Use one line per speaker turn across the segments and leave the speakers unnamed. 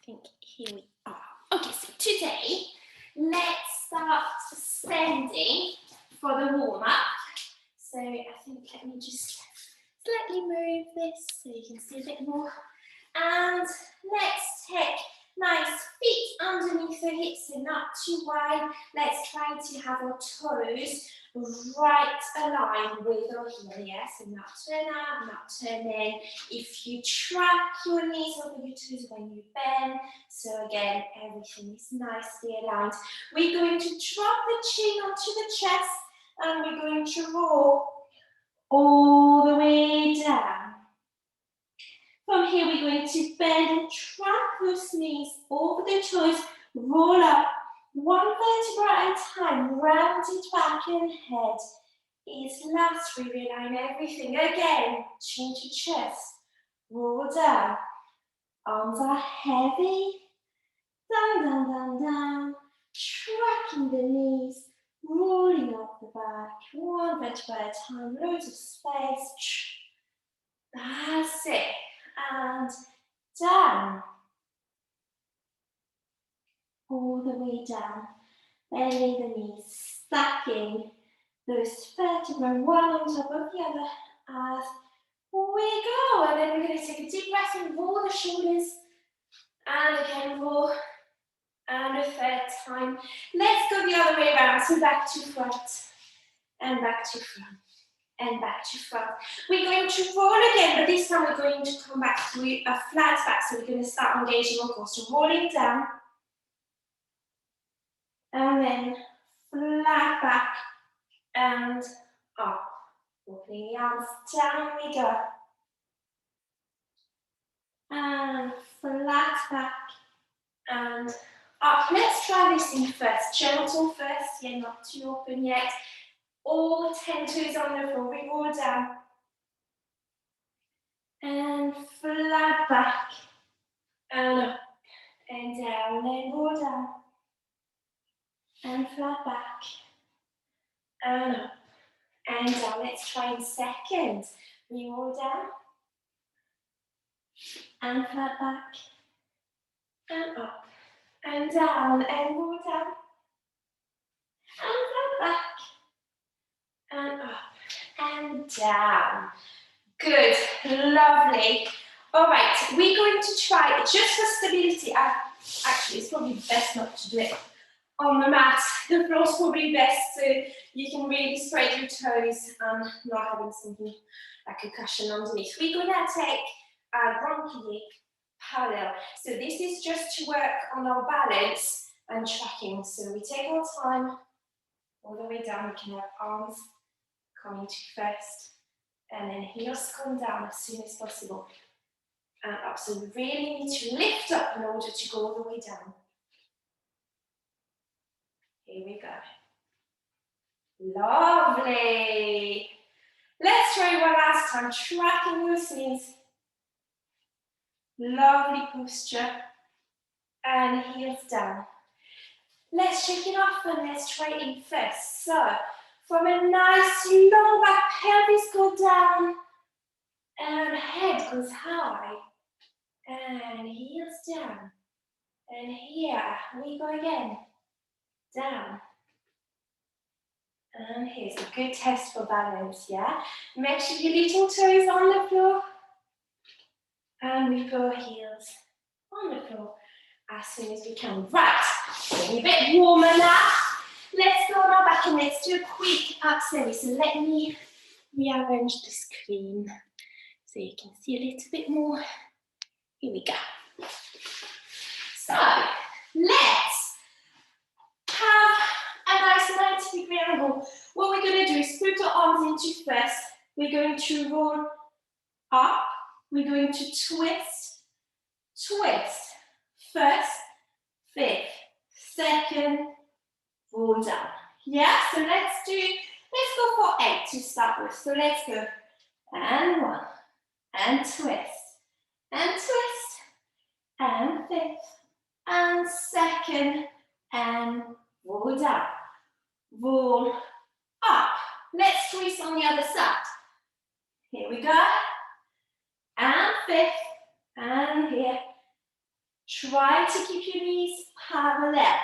think here we are. Okay, so today, let's start standing for the warm-up. So I think let me just slightly move this so you can see a bit more. And let's take nice feet underneath the hips and not too wide. Let's try to have our toes right aligned with our heel, yes? So not turn up, not turn in. If you track your knees over your toes when you bend, so again, everything is nicely aligned. We're going to drop the chin onto the chest and we're going to roll all the way down. From here, we're going to bend and track those knees over the toes, roll up, one vertebra at a time, round it back and head is last. We realign everything again, chin to chest, roll down, arms are heavy, down, down, down, down, tracking the knees, rolling up the back, one vertebra at a time, loads of space, that's it, and down, all the way down, bending the knees, stacking those vertebrae one on top of the other as we go. And then we're going to take a deep breath and roll the shoulders, and again roll, and a third time. Let's go the other way around, so back to front, and back to front, and back to front. We're going to roll again, but this time we're going to come back to a flat back, so we're going to start engaging our core. So rolling down, and then flat back and up. Opening the arms, down we go. And flat back and up. Let's try this in first. Gentle first, yeah, not too open yet. All 10 toes on the floor. We roll down. And flat back and up and down. Then roll down. And flat back and up and down. Let's try in second. We roll down and flat back and up and down and roll down and flat back and up and down. Good, lovely. All right, we're going to try just for stability. Actually, it's probably best not to do it on the mat. The floor's probably best, so you can really spread your toes and not having something like a cushion underneath. We're going to take a grand plie parallel. So this is just to work on our balance and tracking. So we take our time all the way down. We can have arms coming to first, and then heels come down as soon as possible. And up. So we really need to lift up in order to go all the way down. Here we go. Lovely. Let's try one last time, tracking those knees. Lovely posture. And heels down. Let's shake it off and let's try it in first. So, from a nice long back, pelvis go down. And head goes high. And heels down. And here we go again. Down. And here's a good test for balance, yeah? Make sure your little toes on the floor. And we go heels on the floor as soon as we can. Right, getting a bit warmer now. Let's go on our back and let's do a quick upside. So let me rearrange the screen so you can see a little bit more. Here we go. So, let's have a nice 90-degree angle. What we're going to do is put our arms into first. We're going to roll up. We're going to twist, twist. First, fifth, second, roll down. Yeah, so let's go for 8 to start with. So let's go. And 1, and twist, and twist, and fifth, and second, and roll down. Roll up. Let's twist on the other side. Here we go. And fifth, and here, Try to keep your knees parallel.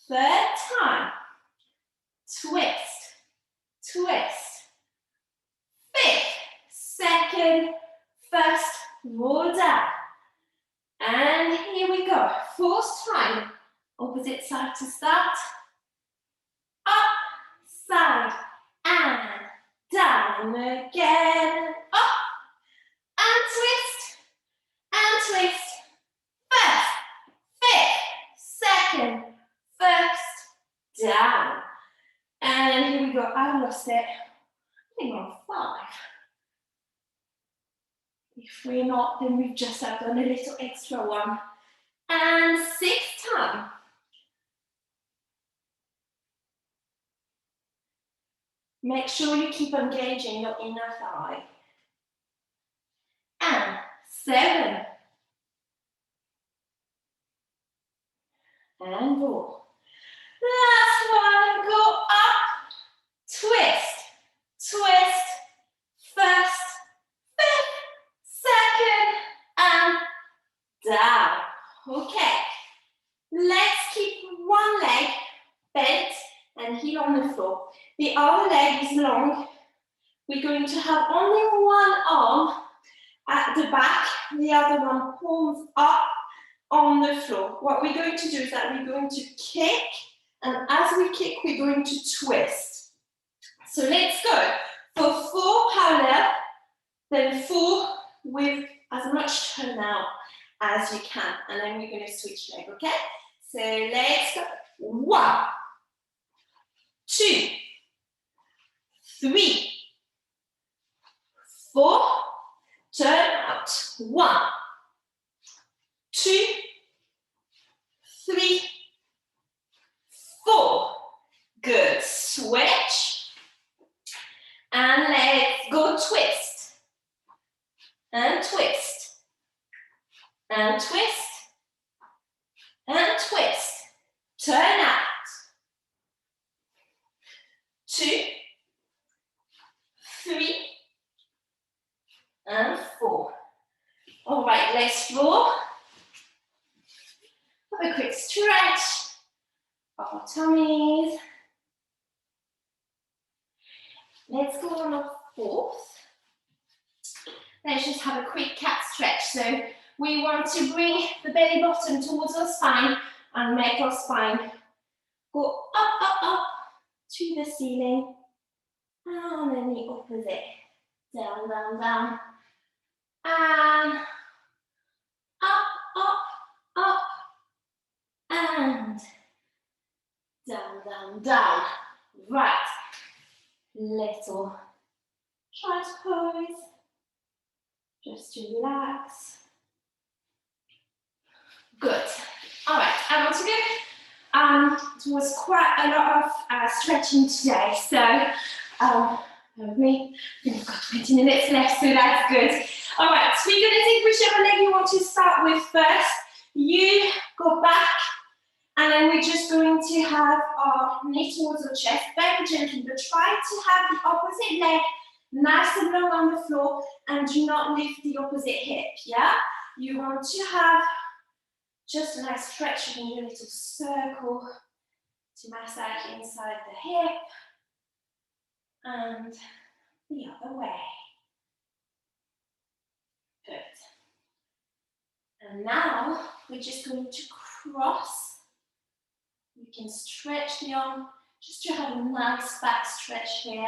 Third time. Twist, twist. Fifth, second, first, roll down. And here we go. Fourth time. Opposite side to start. Up, side, and down again. Up, and twist, first, fifth, second, first, down. And here we go. I lost it. I think we're on 5. If we're not, then we've just done a little extra one. And 6th time. Make sure you keep engaging your inner thigh. And 7. And 4. Last one, go up, twist, twist, first, fifth, second, and down. Okay, let's keep one leg bent and heel on the floor. The other leg is long. We're going to have only one arm at the back, the other one palms up on the floor. What we're going to do is that we're going to kick, and as we kick, we're going to twist. So let's go for 4 parallel, then 4 with as much turnout as you can, and then we're going to switch leg, okay? So let's go. 1, 2, 3, 4, turn out. 1, 2, 3, 4. Good. Switch. And let's go twist. And twist. And twist. And twist. Turn out. 2, 3, and 4. All right, let's roll. Have a quick stretch of our tummies. Let's go on our 4th. Let's just have a quick cat stretch. So we want to bring the belly button towards our spine and make our spine go up, up, up to the ceiling. And then the opposite. Down, down, down. And up, up, up. And down, down, down. Right. Little child's pose. Just to relax. Good. All right, I want to go. It was quite a lot of stretching today, so with me, we've got 20 minutes left, so that's good. All right, so we're going to take whichever leg you want to start with first. You go back, and then we're just going to have our knee towards our chest, very gently, but try to have the opposite leg nice and long on the floor, and do not lift the opposite hip, yeah? You want to have just a nice stretch in your little circle to massage inside the hip, and the other way. Good. And now we're just going to cross. You can stretch the arm just to have a nice back stretch here.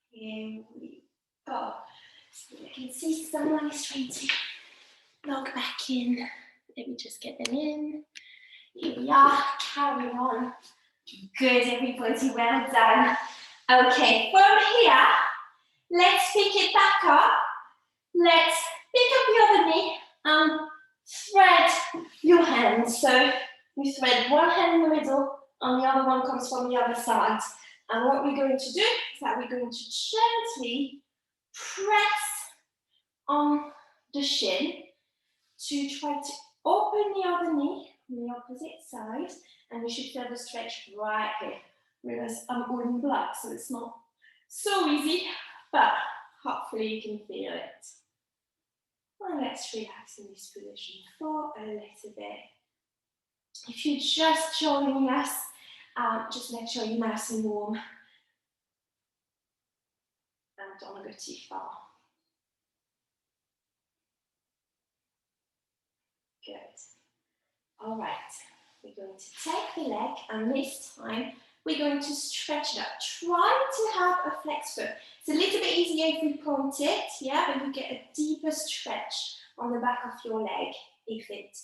Here we go. So you can see someone is trying to log back in. Let me just get them in. Here we are, carry on. Good, everybody, well done. Okay, from here, let's pick it back up. Let's pick up the other knee and thread your hands. So you thread one hand in the middle and the other one comes from the other side. And what we're going to do is that we're going to gently press on the shin to try to open the other knee on the opposite side, and you should feel the stretch right here. Whereas I'm holding black, so it's not so easy, but hopefully you can feel it. And let's relax in this position for a little bit. If you're just joining us, just make sure you're nice and warm and don't go too far. Good. All right, we're going to take the leg and this time we're going to stretch it up. Try to have a flex foot. It's a little bit easier if we point it, yeah, but you get a deeper stretch on the back of your leg if it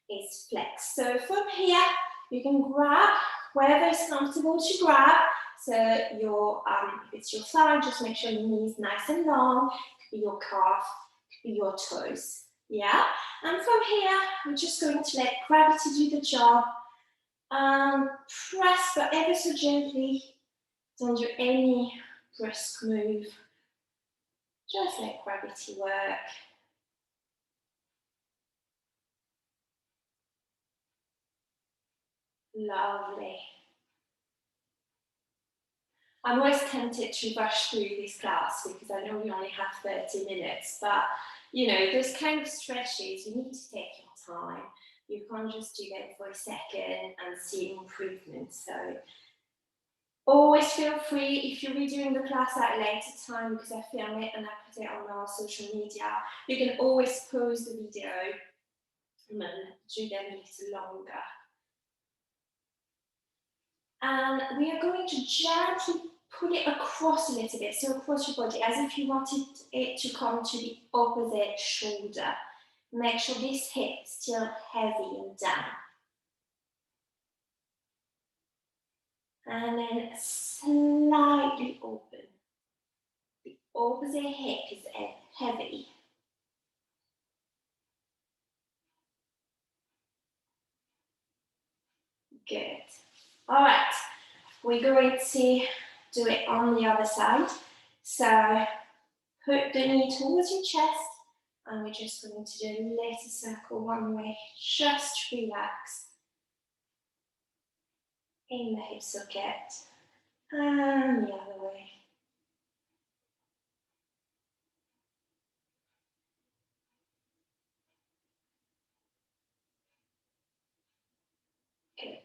is flexed. So from here, you can grab wherever it's comfortable to grab. So your, if it's your thigh, just make sure your knee is nice and long. It could be your calf, it could be your toes, yeah. And from here, we're just going to let gravity do the job. Press, but ever so gently. Don't do any brusque move. Just let gravity work. Lovely. I'm always tempted to rush through this class because I know we only have 30 minutes, but you know, those kind of stretches, you need to take your time. You can't just do them for a second and see improvement. So always feel free, if you're redoing the class at a later time, because I film it and I put it on our social media, you can always pause the video and then do them a little longer. And we are going to gently put it across a little bit, so across your body, as if you wanted it to come to the opposite shoulder. Make sure this hip is still heavy and down. And then slightly open. The opposite hip is heavy. Good. All right, we're going to do it on the other side. So put the knee towards your chest, and we're just going to do a little circle one way. Just relax in the hip socket, and the other way. Good.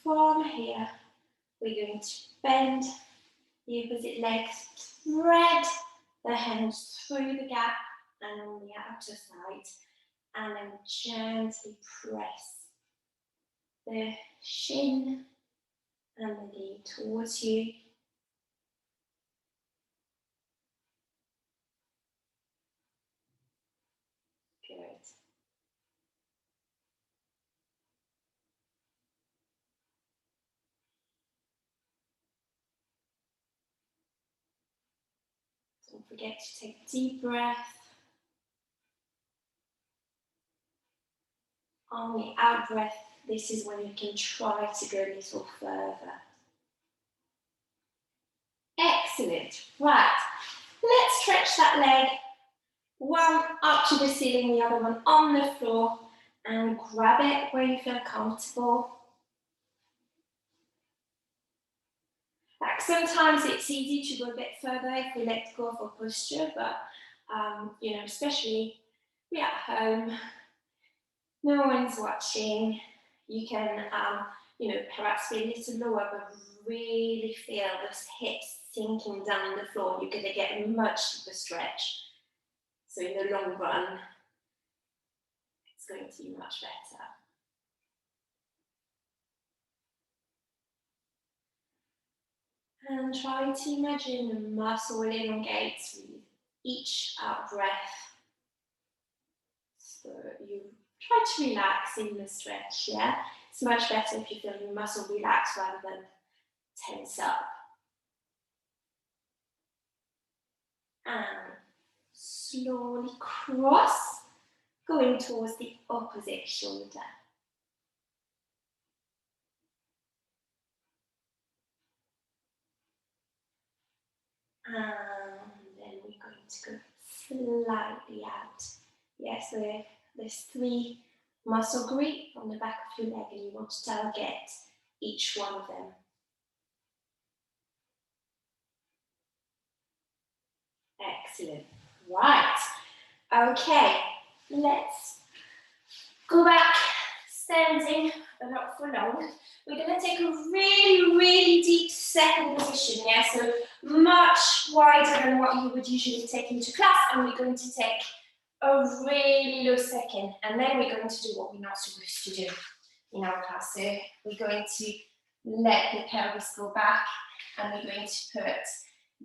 From here, we're going to bend the opposite leg, thread the hands through the gap and on the outer side, and then gently press the shin and the knee towards you. Good. Don't forget to take a deep breath. On the out breath, this is when you can try to go a little further. Excellent. Right. Let's stretch that leg. One up to the ceiling, the other one on the floor, and grab it where you feel comfortable. Like sometimes it's easy to go a bit further if we let go of our posture, but you know, especially we're at home, no one's watching. You can, you know, perhaps be a little lower, but really feel those hips sinking down in the floor. You're going to get a much deeper stretch. So in the long run, it's going to be much better. And try to imagine the muscle elongates with each out breath. So you try to relax in the stretch, yeah? It's much better if you feel your muscle relax rather than tense up. And slowly cross, going towards the opposite shoulder. And then we're going to go slightly out. Yes, so there's 3 muscle groups on the back of your leg and you want to target each one of them. Excellent. Right. Okay. Let's go back standing, but not for long. We're going to take a really, really deep second position, yeah? So much wider than what you would usually take into class, and we're going to take a really low second, and then we're going to do what we're not supposed to do in our class. So we're going to let the pelvis go back, and we're going to put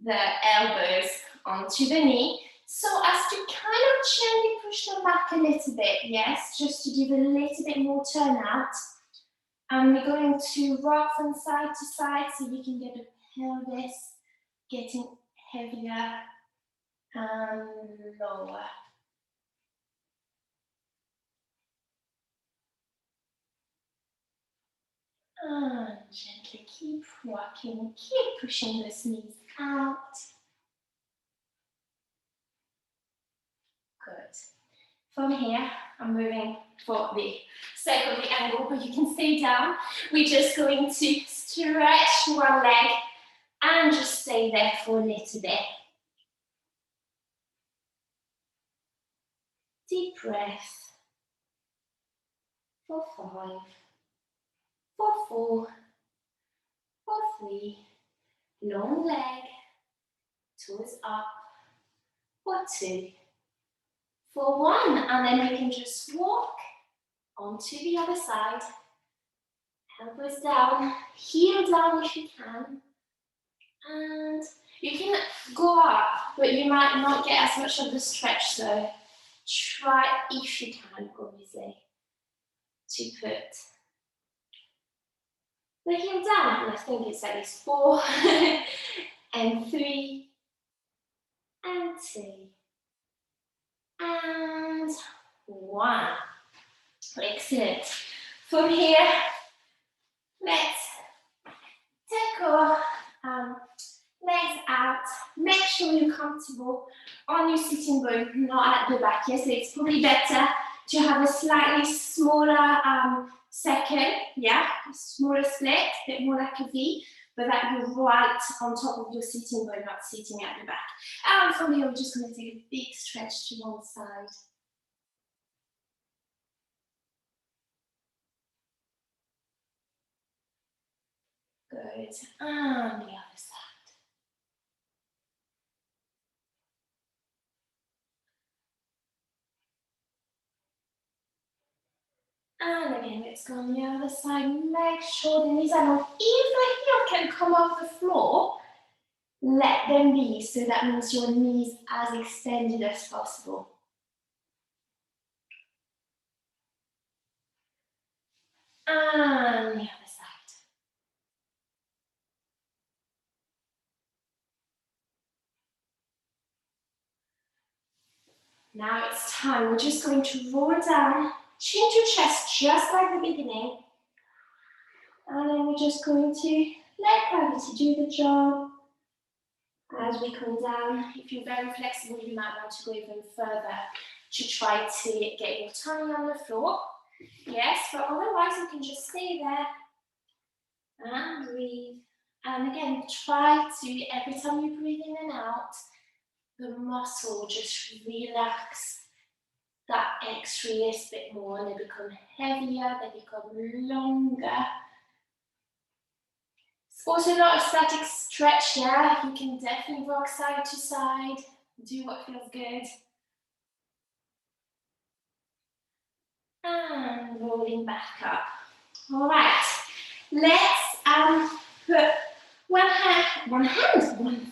the elbows onto the knee, so as to kind of gently push them back a little bit, yes, just to give a little bit more turnout. And we're going to rock from side to side so you can get the pelvis getting heavier and lower. And gently keep rocking, keep pushing those knees out. Good. From here, I'm moving for the sake of the angle, but you can stay down. We're just going to stretch one leg and just stay there for a little bit. Deep breath. For 5, for 4, for 3, long leg, toes up, for 2, for 1, and then we can just walk onto the other side, elbows down, heel down if you can, and you can go up, but you might not get as much of the stretch, so try, if you can, obviously, to put the heel down, and I think it's at least 4, and 3, and 2, and 1. Excellent. From here, let's take our legs out. Make sure you're comfortable on your sitting bone, not at the back. Yes, so it's probably better to have a slightly smaller second, yeah, a smaller split, a bit more like a V, but that you're right on top of your sitting bone, not sitting at the back. And from here, we're just going to take a big stretch to one side. Good, and the other side. And again, let's go on the other side. Make sure the knees are long. If the heel can come off the floor, let them be. So that means your knees as extended as possible. And the other side. Now it's time. We're just going to roll down, chin to chest, just like the beginning. And then we're just going to let gravity do the job. As we come down, if you're very flexible, you might want to go even further to try to get your tummy on the floor. Yes, but otherwise you can just stay there and breathe. And again, try to, every time you breathe in and out, the muscle just relax that extra little bit more, and they become heavier, they become longer. It's also not a static stretch, yeah? You can definitely rock side to side, do what feels good. And rolling back up. All right, let's put one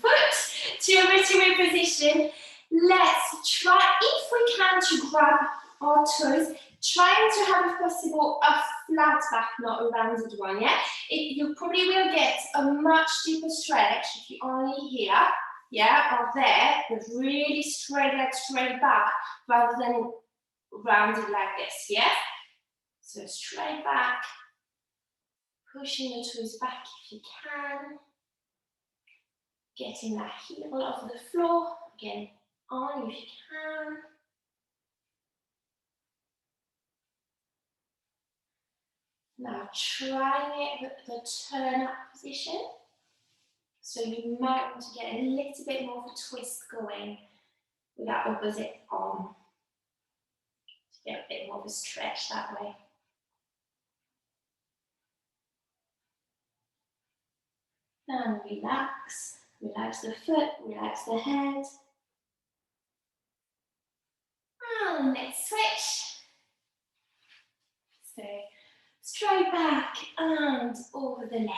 foot to a return position. Let's try, if we can, to grab our toes, trying to have, if possible, a flat back, not a rounded one, yeah? You probably will get a much deeper stretch if you only here, yeah, or there, with really straight legs, straight back, rather than rounded like this, yeah? So straight back, pushing the toes back if you can, getting that heel off the floor, again, on if you can. Now trying it with the turn up position. So you might want to get a little bit more of a twist going with that opposite arm to get a bit more of a stretch that way. And relax. Relax the foot, relax the head. And let's switch. So straight back and over the leg.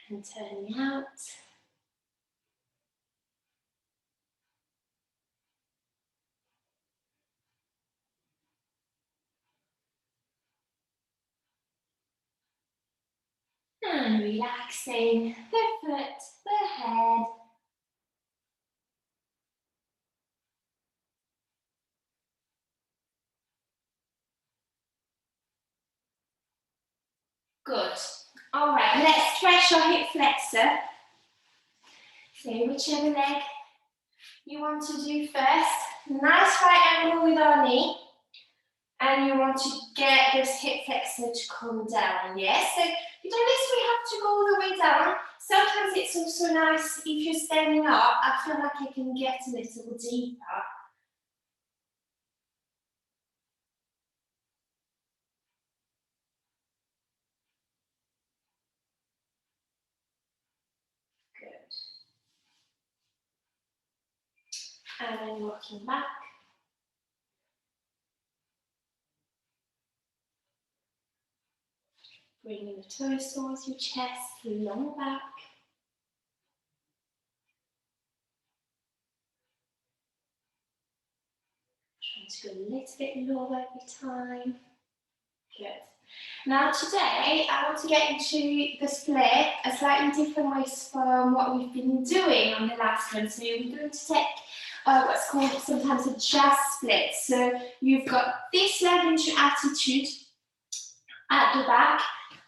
And turning out. And relaxing the foot, the head. Good. All right, let's stretch your hip flexor. So whichever leg you want to do first. Nice right angle with our knee. And you want to get this hip flexor to come down, yes? So you don't necessarily have to go all the way down. Sometimes it's also nice if you're standing up. I feel like I can get a little deeper. Good. And then walking back. Bringing the toes towards your chest, long back. Trying to go a little bit lower every time. Good. Now today, I want to get into the split a slightly different way from what we've been doing on the last one. So we're going to take what's called sometimes a jazz split. So you've got this leg into attitude at the back,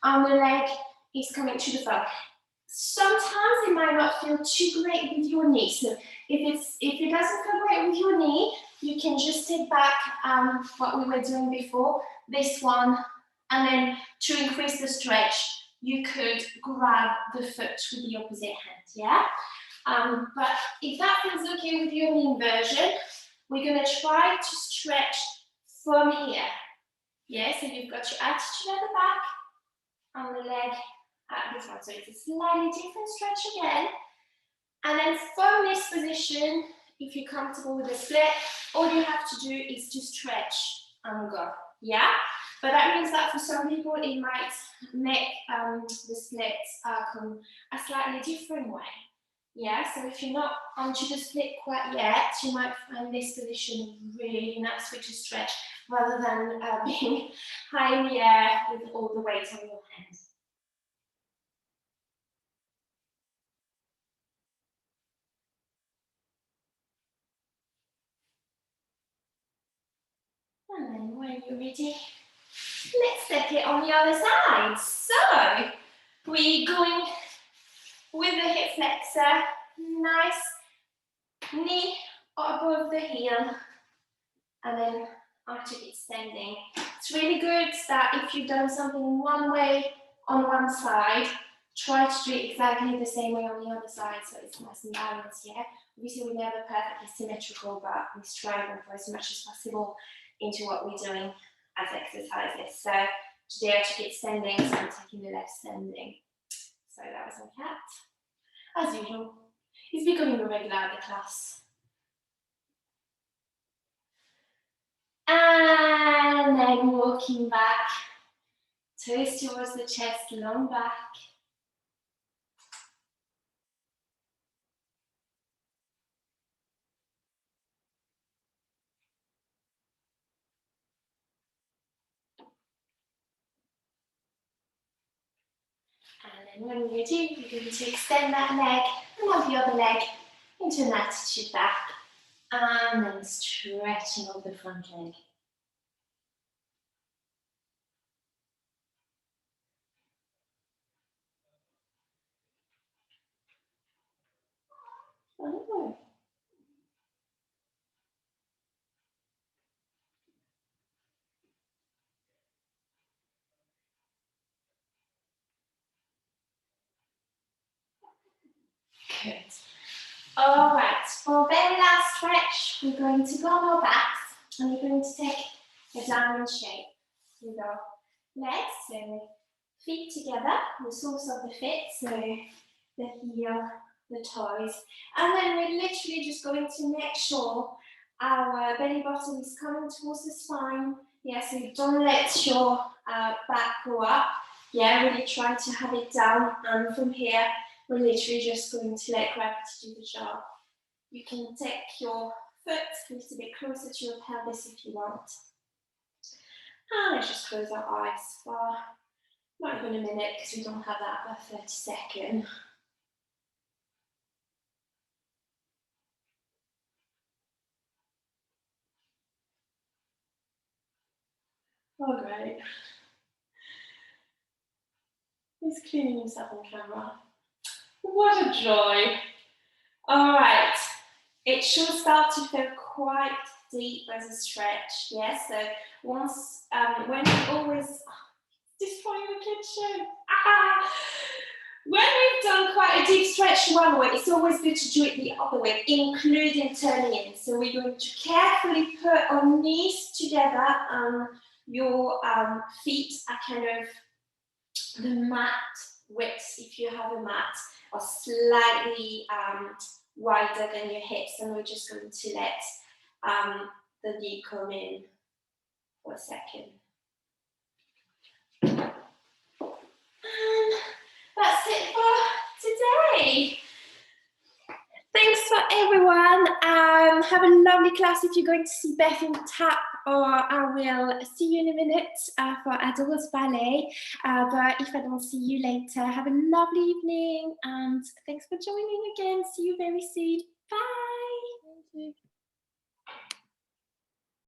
and the leg is coming to the front. Sometimes it might not feel too great with your knee. So if it doesn't feel great with your knee, you can just take back what we were doing before, this one, and then to increase the stretch, you could grab the foot with the opposite hand, yeah? But if that feels okay with your knee version, we're gonna try to stretch from here. Yeah, so you've got your attitude at the back and the leg at the front. So it's a slightly different stretch again. And then from this position, if you're comfortable with the split, all you have to do is to stretch and go, yeah? But that means that for some people, it might make the splits come a slightly different way. Yeah, so if you're not onto the split quite yet, you might find this position really nice way to stretch rather than being high in the air with all the weight on your hands. And then when you're ready, let's take it on the other side. So we're going with the hip flexor, nice knee above the heel, and then arch extending. It's really good that if you've done something one way on one side, try to do it exactly the same way on the other side so it's nice and balanced, yeah? Obviously we're never perfectly symmetrical, but we strive for as much as possible into what we're doing as exercises. So today I took it standing, so I'm taking the left standing. So that was on cat. As usual, it's becoming a regular at the class. And then walking back, toes towards the chest, long back. And then when you're ready, you're going to extend that leg and have the other leg into an attitude back. And then stretching over the front leg. Good. All right, for a very last stretch, we're going to go on our backs and we're going to take a diamond shape with our legs, so feet together, the soles of the feet, so the heel, the toes, and then we're literally just going to make sure our belly button is coming towards the spine. Yeah, so don't let your back go up. Yeah, really try to have it down, and from here, we're literally just going to let gravity do the job. You can take your foot a little bit closer to your pelvis if you want. And let's just close our eyes for not even a minute because we don't have that, but 30 seconds. Oh, great. He's cleaning himself on camera. What a joy. All right. It should start to feel quite deep as a stretch. Yes. So once, when you always destroying the kitchen. When we've done quite a deep stretch one way, it's always good to do it the other way, including turning in. So we're going to carefully put our knees together and your feet are kind of the mat width, if you have a mat, are slightly wider than your hips, and we're just going to let the knee come in for a second. And that's it for today. Thanks for everyone. Have a lovely class if you're going to see Beth in tap, or I will see you in a minute for adults ballet. But if I don't see you later, have a lovely evening and thanks for joining again. See you very soon. Bye. Thank you.